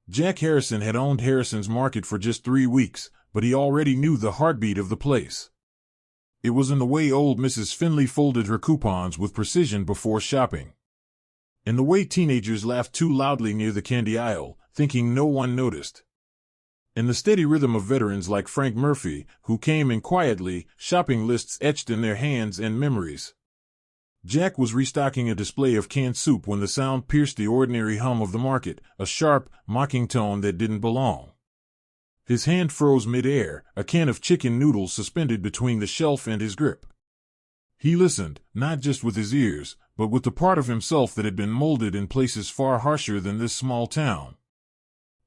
Jack Harrison had owned Harrison's Market for just 3 weeks, but he already knew the heartbeat of the place. It was in the way old Mrs. Finley folded her coupons with precision before shopping. In the way teenagers laughed too loudly near the candy aisle, thinking no one noticed. In the steady rhythm of veterans like Frank Murphy, who came in quietly, shopping lists etched in their hands and memories. Jack was restocking a display of canned soup when the sound pierced the ordinary hum of the market, a sharp, mocking tone that didn't belong. His hand froze mid-air, a can of chicken noodles suspended between the shelf and his grip. He listened, not just with his ears, but with the part of himself that had been molded in places far harsher than this small town.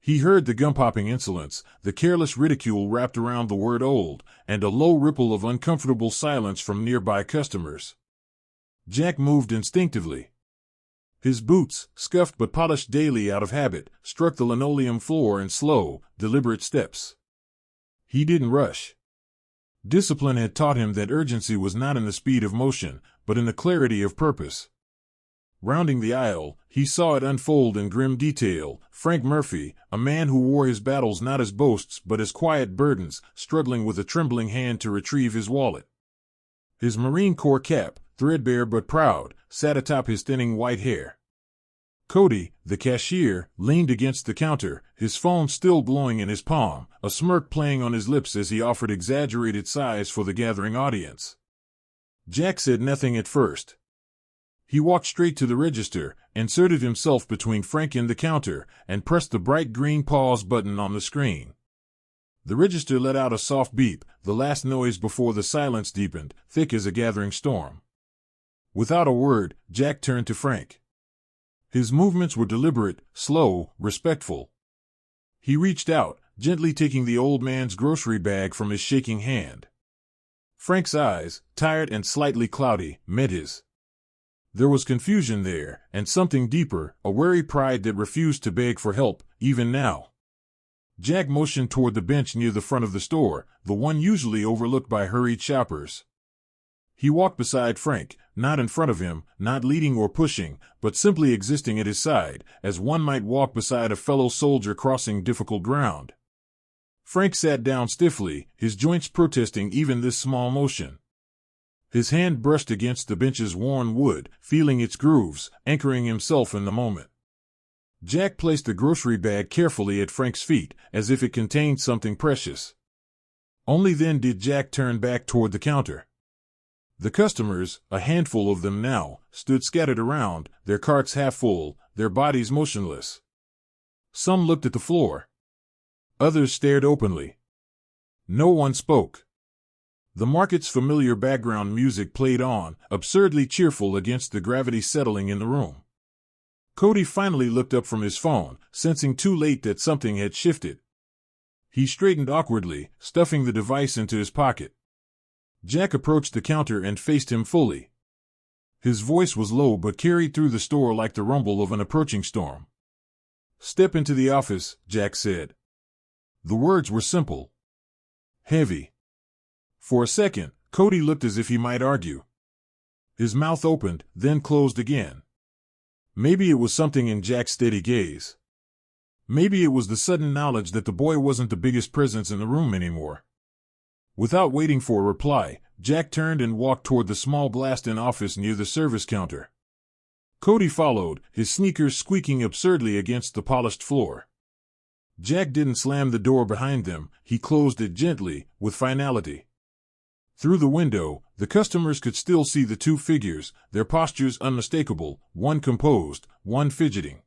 He heard the gum-popping insolence, the careless ridicule wrapped around the word old, and a low ripple of uncomfortable silence from nearby customers. Jack moved instinctively. His boots, scuffed but polished daily out of habit, struck the linoleum floor in slow, deliberate steps. He didn't rush. Discipline had taught him that urgency was not in the speed of motion, but in the clarity of purpose. Rounding the aisle, he saw it unfold in grim detail. Frank Murphy, a man who wore his battles not as boasts but as quiet burdens, struggling with a trembling hand to retrieve his wallet. His Marine Corps cap, threadbare but proud, sat atop his thinning white hair. Cody, the cashier, leaned against the counter, his phone still glowing in his palm, a smirk playing on his lips as he offered exaggerated sighs for the gathering audience. Jack said nothing at first. He walked straight to the register, inserted himself between Frank and the counter, and pressed the bright green pause button on the screen. The register let out a soft beep, the last noise before the silence deepened, thick as a gathering storm. Without a word, Jack turned to Frank. His movements were deliberate, slow, respectful. He reached out, gently taking the old man's grocery bag from his shaking hand. Frank's eyes, tired and slightly cloudy, met his. There was confusion there, and something deeper, a wary pride that refused to beg for help, even now. Jack motioned toward the bench near the front of the store, the one usually overlooked by hurried shoppers. He walked beside Frank, not in front of him, not leading or pushing, but simply existing at his side, as one might walk beside a fellow soldier crossing difficult ground. Frank sat down stiffly, his joints protesting even this small motion. His hand brushed against the bench's worn wood, feeling its grooves, anchoring himself in the moment. Jack placed the grocery bag carefully at Frank's feet, as if it contained something precious. Only then did Jack turn back toward the counter. The customers, a handful of them now, stood scattered around, their carts half full, their bodies motionless. Some looked at the floor. Others stared openly. No one spoke. The market's familiar background music played on, absurdly cheerful against the gravity settling in the room. Cody finally looked up from his phone, sensing too late that something had shifted. He straightened awkwardly, stuffing the device into his pocket. Jack approached the counter and faced him fully. His voice was low but carried through the store like the rumble of an approaching storm. "Step into the office," Jack said. The words were simple. Heavy. For a second, Cody looked as if he might argue. His mouth opened, then closed again. Maybe it was something in Jack's steady gaze. Maybe it was the sudden knowledge that the boy wasn't the biggest presence in the room anymore. Without waiting for a reply, Jack turned and walked toward the small glassed-in office near the service counter. Cody followed, his sneakers squeaking absurdly against the polished floor. Jack didn't slam the door behind them, he closed it gently, with finality. Through the window, the customers could still see the two figures, their postures unmistakable, one composed, one fidgeting.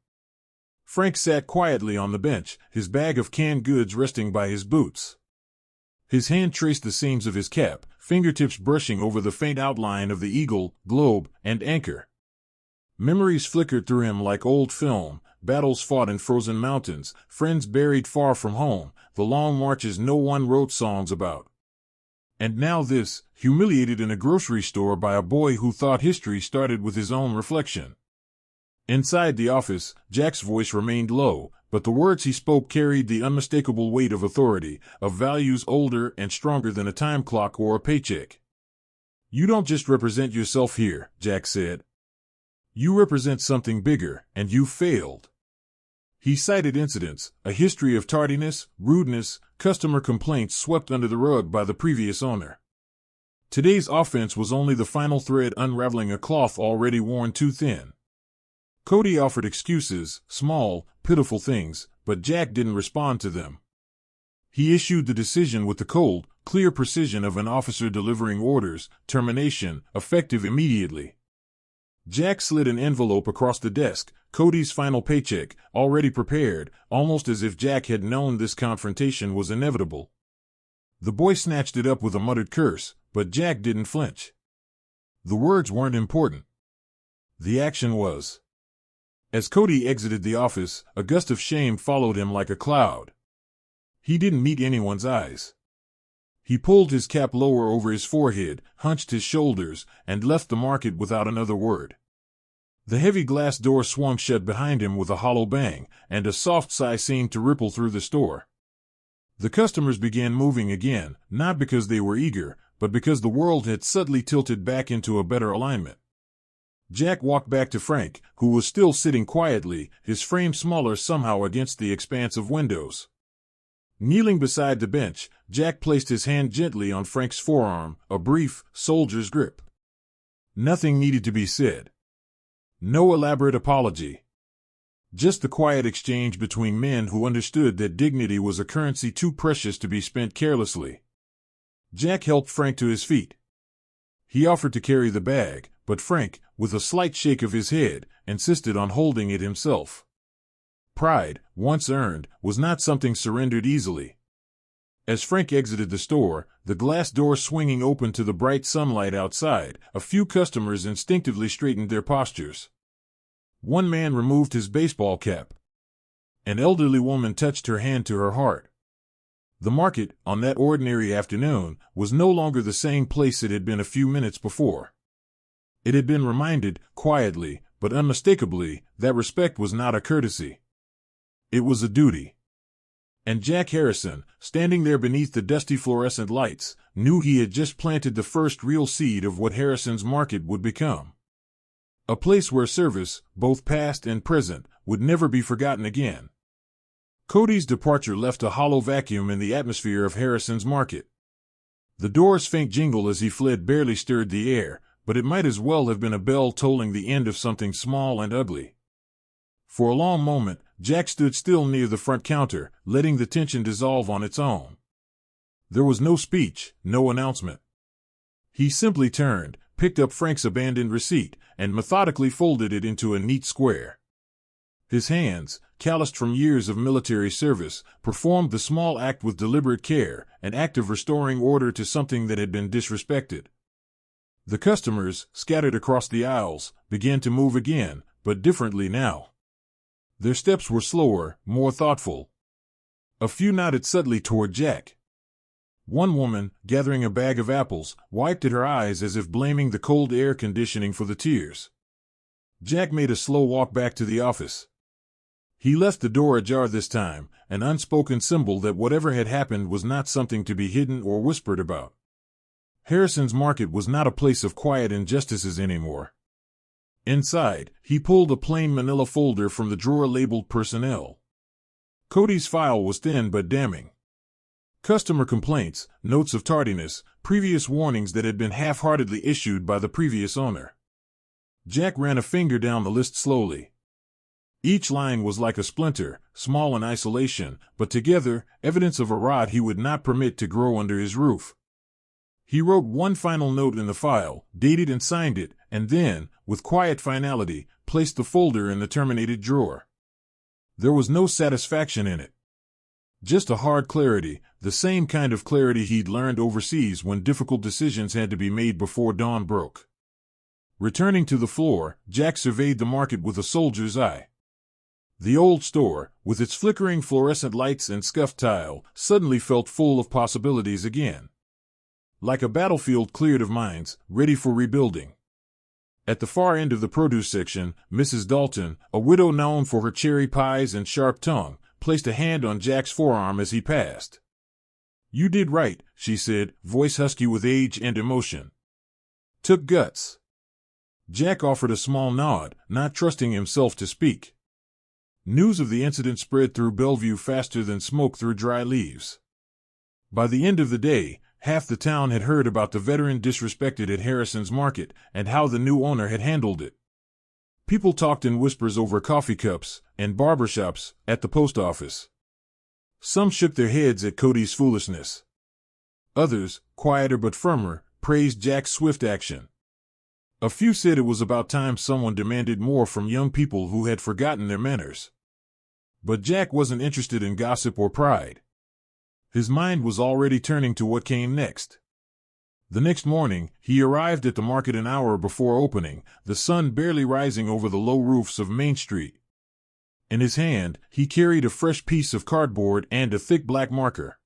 Frank sat quietly on the bench, his bag of canned goods resting by his boots. His hand traced the seams of his cap, fingertips brushing over the faint outline of the eagle, globe, and anchor. Memories flickered through him like old film, battles fought in frozen mountains, friends buried far from home, the long marches no one wrote songs about. And now this, humiliated in a grocery store by a boy who thought history started with his own reflection. Inside the office, Jack's voice remained low, but the words he spoke carried the unmistakable weight of authority, of values older and stronger than a time clock or a paycheck. "You don't just represent yourself here," Jack said. "You represent something bigger, and you failed." He cited incidents, a history of tardiness, rudeness, customer complaints swept under the rug by the previous owner. Today's offense was only the final thread unraveling a cloth already worn too thin. Cody offered excuses, small, pitiful things, but Jack didn't respond to them. He issued the decision with the cold, clear precision of an officer delivering orders, termination, effective immediately. Jack slid an envelope across the desk, Cody's final paycheck, already prepared, almost as if Jack had known this confrontation was inevitable. The boy snatched it up with a muttered curse, but Jack didn't flinch. The words weren't important. The action was. As Cody exited the office, a gust of shame followed him like a cloud. He didn't meet anyone's eyes. He pulled his cap lower over his forehead, hunched his shoulders, and left the market without another word. The heavy glass door swung shut behind him with a hollow bang, and a soft sigh seemed to ripple through the store. The customers began moving again, not because they were eager, but because the world had subtly tilted back into a better alignment. Jack walked back to Frank, who was still sitting quietly, his frame smaller somehow against the expanse of windows. Kneeling beside the bench, Jack placed his hand gently on Frank's forearm, a brief, soldier's grip. Nothing needed to be said. No elaborate apology. Just the quiet exchange between men who understood that dignity was a currency too precious to be spent carelessly. Jack helped Frank to his feet. He offered to carry the bag, but Frank, with a slight shake of his head, insisted on holding it himself. Pride, once earned, was not something surrendered easily. As Frank exited the store, the glass door swinging open to the bright sunlight outside, a few customers instinctively straightened their postures. One man removed his baseball cap. An elderly woman touched her hand to her heart. The market, on that ordinary afternoon, was no longer the same place it had been a few minutes before. It had been reminded, quietly, but unmistakably, that respect was not a courtesy. It was a duty. And Jack Harrison, standing there beneath the dusty fluorescent lights, knew he had just planted the first real seed of what Harrison's Market would become. A place where service, both past and present, would never be forgotten again. Cody's departure left a hollow vacuum in the atmosphere of Harrison's Market. The door's faint jingle as he fled barely stirred the air, but it might as well have been a bell tolling the end of something small and ugly. For a long moment, Jack stood still near the front counter, letting the tension dissolve on its own. There was no speech, no announcement. He simply turned, picked up Frank's abandoned receipt, and methodically folded it into a neat square. His hands, calloused from years of military service, performed the small act with deliberate care, an act of restoring order to something that had been disrespected. The customers, scattered across the aisles, began to move again, but differently now. Their steps were slower, more thoughtful. A few nodded subtly toward Jack. One woman, gathering a bag of apples, wiped at her eyes as if blaming the cold air conditioning for the tears. Jack made a slow walk back to the office. He left the door ajar this time, an unspoken symbol that whatever had happened was not something to be hidden or whispered about. Harrison's Market was not a place of quiet injustices anymore. Inside, he pulled a plain manila folder from the drawer labeled Personnel. Cody's file was thin but damning. Customer complaints, notes of tardiness, previous warnings that had been half-heartedly issued by the previous owner. Jack ran a finger down the list slowly. Each line was like a splinter, small in isolation, but together, evidence of a rot he would not permit to grow under his roof. He wrote one final note in the file, dated and signed it, and then, with quiet finality, placed the folder in the terminated drawer. There was no satisfaction in it. Just a hard clarity, the same kind of clarity he'd learned overseas when difficult decisions had to be made before dawn broke. Returning to the floor, Jack surveyed the market with a soldier's eye. The old store, with its flickering fluorescent lights and scuffed tile, suddenly felt full of possibilities again. Like a battlefield cleared of mines, ready for rebuilding. At the far end of the produce section, Mrs. Dalton, a widow known for her cherry pies and sharp tongue, placed a hand on Jack's forearm as he passed. "You did right," she said, voice husky with age and emotion. "Took guts." Jack offered a small nod, not trusting himself to speak. News of the incident spread through Bellevue faster than smoke through dry leaves. By the end of the day, half the town had heard about the veteran disrespected at Harrison's Market and how the new owner had handled it. People talked in whispers over coffee cups and barbershops at the post office. Some shook their heads at Cody's foolishness. Others, quieter but firmer, praised Jack's swift action. A few said it was about time someone demanded more from young people who had forgotten their manners. But Jack wasn't interested in gossip or pride. His mind was already turning to what came next. The next morning, he arrived at the market an hour before opening, the sun barely rising over the low roofs of Main Street. In his hand, he carried a fresh piece of cardboard and a thick black marker.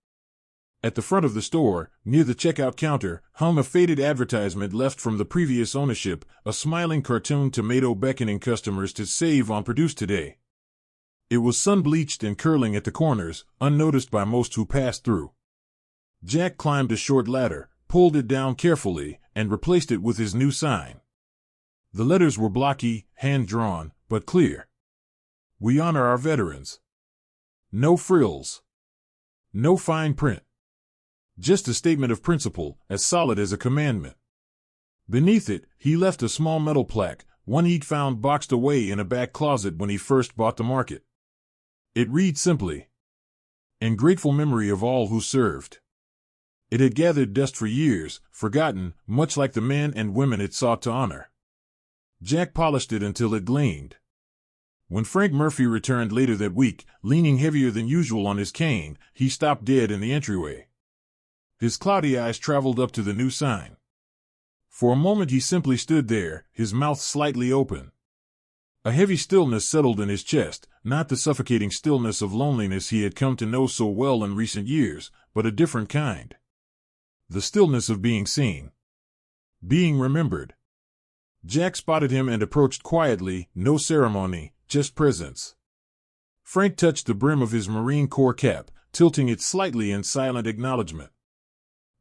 At the front of the store, near the checkout counter, hung a faded advertisement left from the previous ownership, a smiling cartoon tomato beckoning customers to save on produce today. It was sun-bleached and curling at the corners, unnoticed by most who passed through. Jack climbed a short ladder, pulled it down carefully, and replaced it with his new sign. The letters were blocky, hand-drawn, but clear. We honor our veterans. No frills. No fine print. Just a statement of principle, as solid as a commandment. Beneath it, he left a small metal plaque, one he'd found boxed away in a back closet when he first bought the market. It read simply, "In grateful memory of all who served." It had gathered dust for years, forgotten, much like the men and women it sought to honor. Jack polished it until it gleamed. When Frank Murphy returned later that week, leaning heavier than usual on his cane, he stopped dead in the entryway. His cloudy eyes traveled up to the new sign. For a moment he simply stood there, his mouth slightly open. A heavy stillness settled in his chest, not the suffocating stillness of loneliness he had come to know so well in recent years, but a different kind. The stillness of being seen. Being remembered. Jack spotted him and approached quietly, no ceremony, just presence. Frank touched the brim of his Marine Corps cap, tilting it slightly in silent acknowledgement.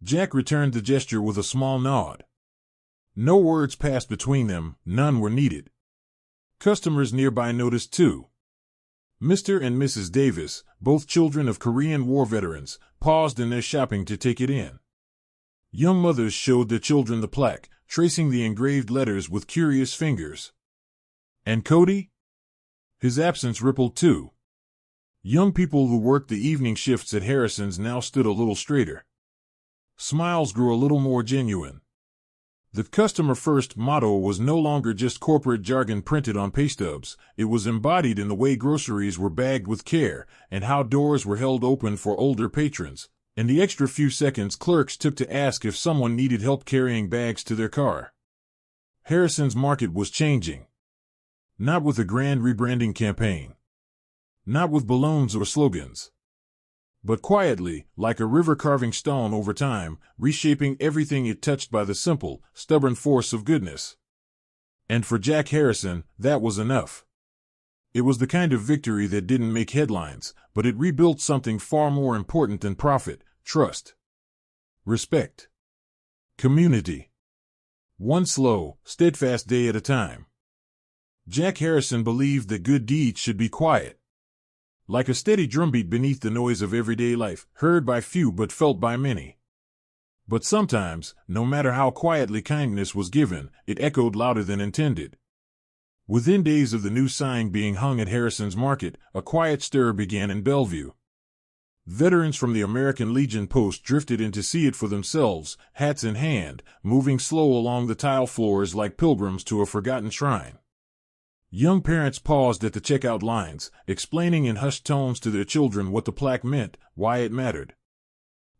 Jack returned the gesture with a small nod. No words passed between them, none were needed. Customers nearby noticed too. Mr. and Mrs. Davis, both children of Korean War veterans, paused in their shopping to take it in. Young mothers showed their children the plaque, tracing the engraved letters with curious fingers. And Cody? His absence rippled too. Young people who worked the evening shifts at Harrison's now stood a little straighter. Smiles grew a little more genuine. The customer-first motto was no longer just corporate jargon printed on pay stubs, it was embodied in the way groceries were bagged with care, and how doors were held open for older patrons, and the extra few seconds clerks took to ask if someone needed help carrying bags to their car. Harrison's Market was changing. Not with a grand rebranding campaign. Not with balloons or slogans. But quietly, like a river carving stone over time, reshaping everything it touched by the simple, stubborn force of goodness. And for Jack Harrison, that was enough. It was the kind of victory that didn't make headlines, but it rebuilt something far more important than profit: trust, respect, community. One slow, steadfast day at a time. Jack Harrison believed that good deeds should be quiet. Like a steady drumbeat beneath the noise of everyday life, heard by few but felt by many. But sometimes, no matter how quietly kindness was given, it echoed louder than intended. Within days of the new sign being hung at Harrison's Market, a quiet stir began in Bellevue. Veterans from the American Legion post drifted in to see it for themselves, hats in hand, moving slow along the tile floors like pilgrims to a forgotten shrine. Young parents paused at the checkout lines, explaining in hushed tones to their children what the plaque meant, why it mattered.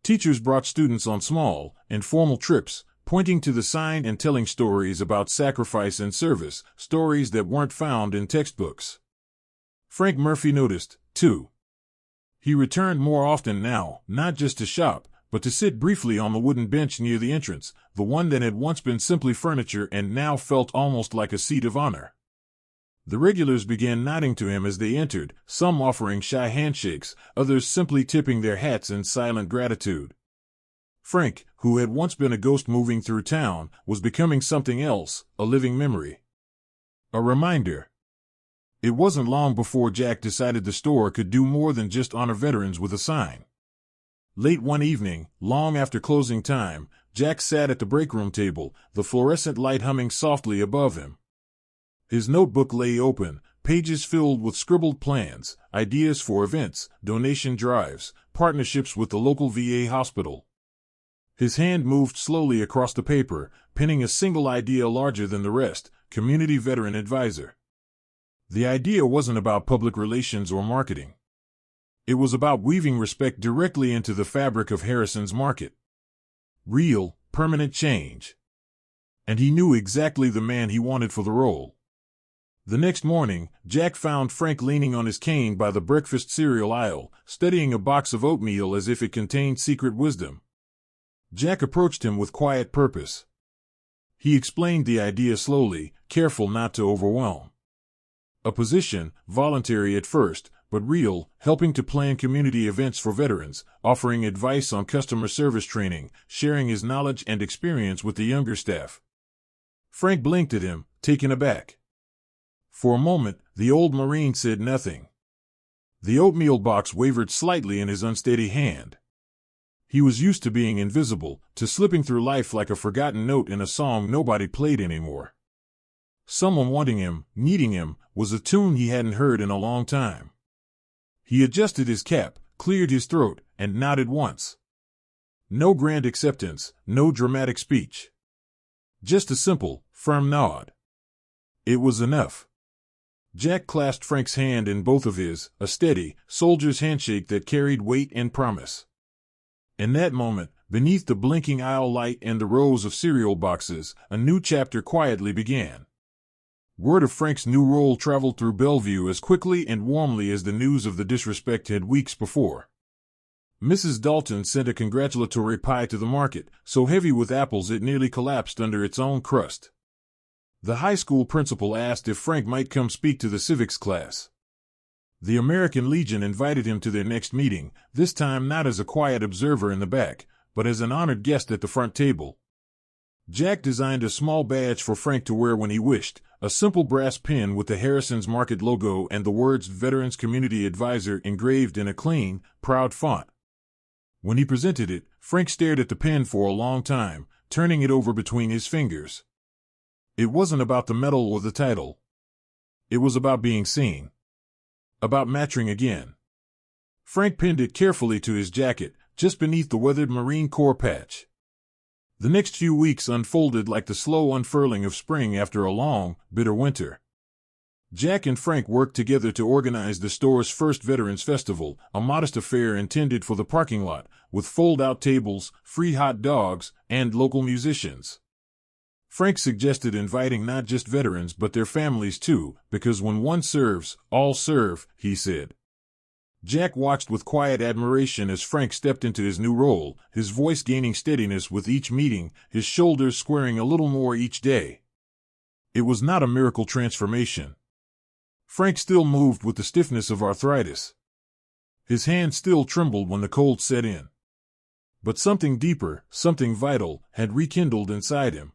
Teachers brought students on small, informal trips, pointing to the sign and telling stories about sacrifice and service, stories that weren't found in textbooks. Frank Murphy noticed, too. He returned more often now, not just to shop, but to sit briefly on the wooden bench near the entrance, the one that had once been simply furniture and now felt almost like a seat of honor. The regulars began nodding to him as they entered, some offering shy handshakes, others simply tipping their hats in silent gratitude. Frank, who had once been a ghost moving through town, was becoming something else, a living memory. A reminder. It wasn't long before Jack decided the store could do more than just honor veterans with a sign. Late one evening, long after closing time, Jack sat at the breakroom table, the fluorescent light humming softly above him. His notebook lay open, pages filled with scribbled plans, ideas for events, donation drives, partnerships with the local VA hospital. His hand moved slowly across the paper, penning a single idea larger than the rest: community veteran advisor. The idea wasn't about public relations or marketing. It was about weaving respect directly into the fabric of Harrison's market. Real, permanent change. And he knew exactly the man he wanted for the role. The next morning, Jack found Frank leaning on his cane by the breakfast cereal aisle, studying a box of oatmeal as if it contained secret wisdom. Jack approached him with quiet purpose. He explained the idea slowly, careful not to overwhelm. A position, voluntary at first, but real, helping to plan community events for veterans, offering advice on customer service training, sharing his knowledge and experience with the younger staff. Frank blinked at him, taken aback. For a moment, the old Marine said nothing. The oatmeal box wavered slightly in his unsteady hand. He was used to being invisible, to slipping through life like a forgotten note in a song nobody played anymore. Someone wanting him, needing him, was a tune he hadn't heard in a long time. He adjusted his cap, cleared his throat, and nodded once. No grand acceptance, no dramatic speech. Just a simple, firm nod. It was enough. Jack clasped Frank's hand in both of his, a steady, soldier's handshake that carried weight and promise. In that moment, beneath the blinking aisle light and the rows of cereal boxes, a new chapter quietly began. Word of Frank's new role traveled through Bellevue as quickly and warmly as the news of the disrespect had weeks before. Mrs. Dalton sent a congratulatory pie to the market, so heavy with apples it nearly collapsed under its own crust. The high school principal asked if Frank might come speak to the civics class. The American Legion invited him to their next meeting, this time not as a quiet observer in the back, but as an honored guest at the front table. Jack designed a small badge for Frank to wear when he wished, a simple brass pin with the Harrison's Market logo and the words Veterans Community Advisor engraved in a clean, proud font. When he presented it, Frank stared at the pin for a long time, turning it over between his fingers. It wasn't about the medal or the title. It was about being seen. About matching again. Frank pinned it carefully to his jacket, just beneath the weathered Marine Corps patch. The next few weeks unfolded like the slow unfurling of spring after a long, bitter winter. Jack and Frank worked together to organize the store's first Veterans Festival, a modest affair intended for the parking lot, with fold-out tables, free hot dogs, and local musicians. Frank suggested inviting not just veterans but their families too, because when one serves, all serve, he said. Jack watched with quiet admiration as Frank stepped into his new role, his voice gaining steadiness with each meeting, his shoulders squaring a little more each day. It was not a miracle transformation. Frank still moved with the stiffness of arthritis. His hand still trembled when the cold set in. But something deeper, something vital, had rekindled inside him.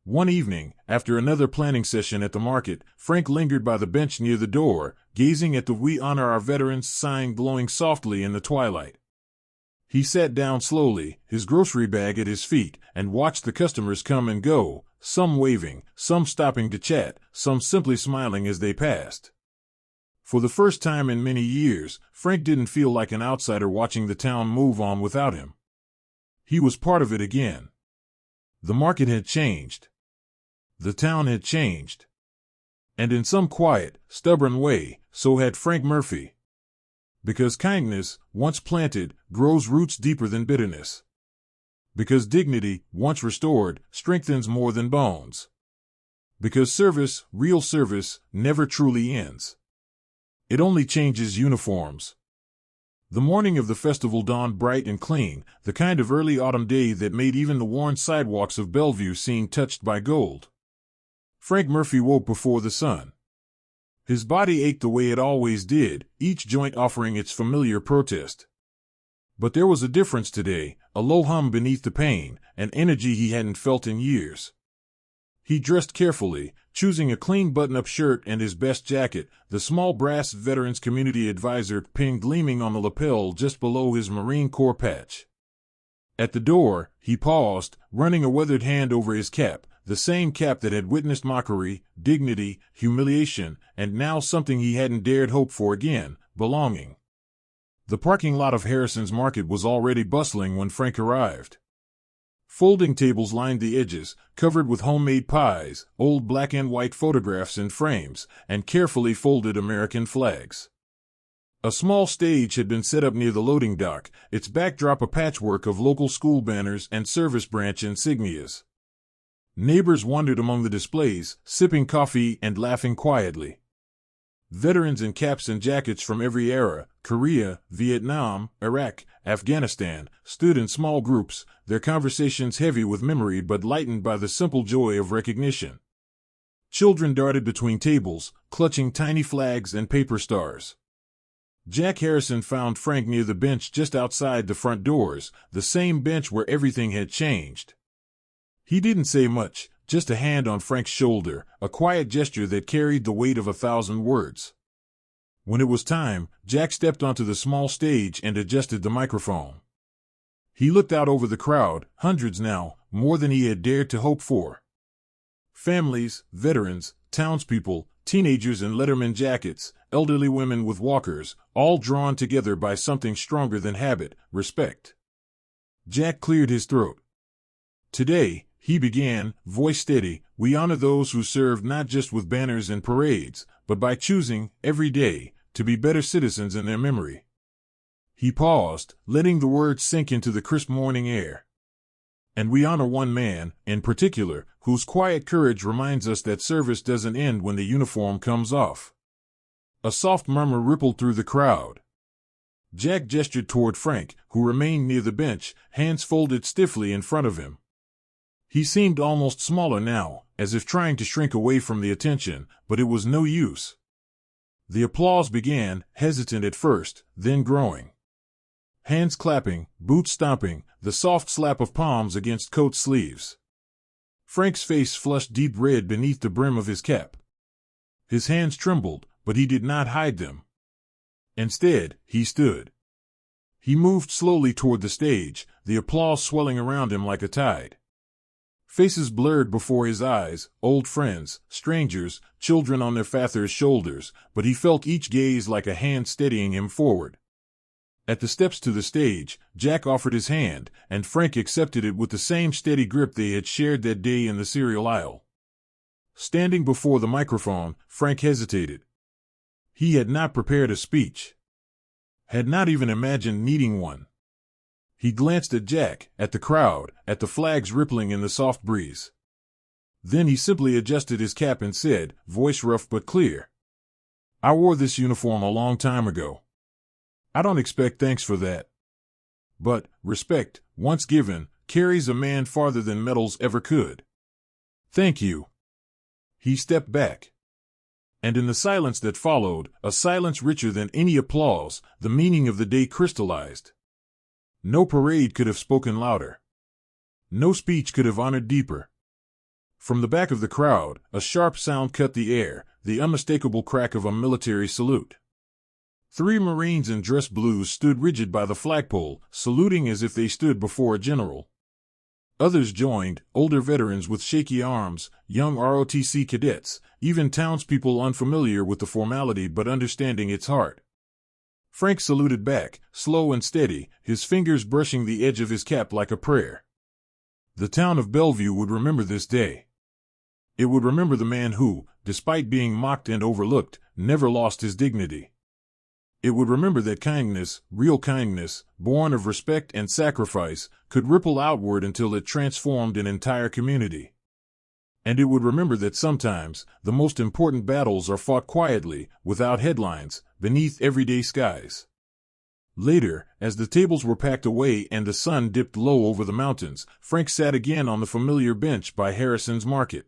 One evening, after another planning session at the market, Frank lingered by the bench near the door, gazing at the "We Honor Our Veterans" sign glowing softly in the twilight. He sat down slowly, his grocery bag at his feet, and watched the customers come and go, some waving, some stopping to chat, some simply smiling as they passed. For the first time in many years, Frank didn't feel like an outsider watching the town move on without him. He was part of it again. The market had changed. The town had changed. And in some quiet, stubborn way, so had Frank Murphy. Because kindness, once planted, grows roots deeper than bitterness. Because dignity, once restored, strengthens more than bones. Because service, real service, never truly ends. It only changes uniforms. The morning of the festival dawned bright and clean, the kind of early autumn day that made even the worn sidewalks of Bellevue seem touched by gold. Frank Murphy woke before the sun. His body ached the way it always did, each joint offering its familiar protest. But there was a difference today, a low hum beneath the pain, an energy he hadn't felt in years. He dressed carefully, choosing a clean button-up shirt and his best jacket, the small brass Veterans Community Advisor pin gleaming on the lapel just below his Marine Corps patch. At the door, he paused, running a weathered hand over his cap, the same cap that had witnessed mockery, dignity, humiliation, and now something he hadn't dared hope for again, belonging. The parking lot of Harrison's Market was already bustling when Frank arrived. Folding tables lined the edges, covered with homemade pies, old black and white photographs in frames, and carefully folded American flags. A small stage had been set up near the loading dock, its backdrop a patchwork of local school banners and service branch insignias. Neighbors wandered among the displays, sipping coffee and laughing quietly. Veterans in caps and jackets from every era, Korea, Vietnam, Iraq, Afghanistan, stood in small groups, their conversations heavy with memory but lightened by the simple joy of recognition. Children darted between tables, clutching tiny flags and paper stars. Jack Harrison found Frank near the bench just outside the front doors, the same bench where everything had changed. He didn't say much, just a hand on Frank's shoulder, a quiet gesture that carried the weight of 1,000 words. When it was time, Jack stepped onto the small stage and adjusted the microphone. He looked out over the crowd, hundreds now, more than he had dared to hope for. Families, veterans, townspeople, teenagers in Letterman jackets, elderly women with walkers, all drawn together by something stronger than habit, respect. Jack cleared his throat. Today, he began, voice steady, we honor those who served not just with banners and parades, but by choosing, every day, to be better citizens in their memory. He paused, letting the words sink into the crisp morning air. And we honor one man, in particular, whose quiet courage reminds us that service doesn't end when the uniform comes off. A soft murmur rippled through the crowd. Jack gestured toward Frank, who remained near the bench, hands folded stiffly in front of him. He seemed almost smaller now, as if trying to shrink away from the attention, but it was no use. The applause began, hesitant at first, then growing. Hands clapping, boots stomping, the soft slap of palms against coat sleeves. Frank's face flushed deep red beneath the brim of his cap. His hands trembled, but he did not hide them. Instead, he stood. He moved slowly toward the stage, the applause swelling around him like a tide. Faces blurred before his eyes, old friends, strangers, children on their fathers' shoulders, but he felt each gaze like a hand steadying him forward. At the steps to the stage, Jack offered his hand, and Frank accepted it with the same steady grip they had shared that day in the cereal aisle. Standing before the microphone, Frank hesitated. He had not prepared a speech. Had not even imagined needing one. He glanced at Jack, at the crowd, at the flags rippling in the soft breeze. Then he simply adjusted his cap and said, voice rough but clear, I wore this uniform a long time ago. I don't expect thanks for that. But, respect, once given, carries a man farther than medals ever could. Thank you. He stepped back. And in the silence that followed, a silence richer than any applause, the meaning of the day crystallized. No parade could have spoken louder. No speech could have honored deeper. From the back of the crowd, a sharp sound cut the air, the unmistakable crack of a military salute. 3 Marines in dress blues stood rigid by the flagpole, saluting as if they stood before a general. Others joined, older veterans with shaky arms, young ROTC cadets, even townspeople unfamiliar with the formality but understanding its heart. Frank saluted back, slow and steady, his fingers brushing the edge of his cap like a prayer. The town of Bellevue would remember this day. It would remember the man who, despite being mocked and overlooked, never lost his dignity. It would remember that kindness, real kindness, born of respect and sacrifice, could ripple outward until it transformed an entire community. And it would remember that sometimes, the most important battles are fought quietly, without headlines, beneath everyday skies. Later, as the tables were packed away and the sun dipped low over the mountains, Frank sat again on the familiar bench by Harrison's Market.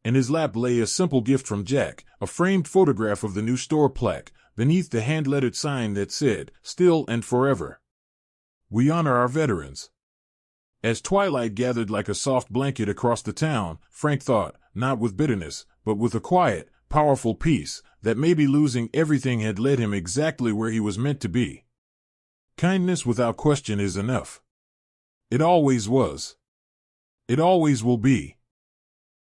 In his lap lay a simple gift from Jack, a framed photograph of the new store plaque, beneath the hand-lettered sign that said, Still and Forever. We honor our veterans. As twilight gathered like a soft blanket across the town, Frank thought, not with bitterness, but with a quiet, powerful peace, that maybe losing everything had led him exactly where he was meant to be. Kindness without question is enough. It always was. It always will be.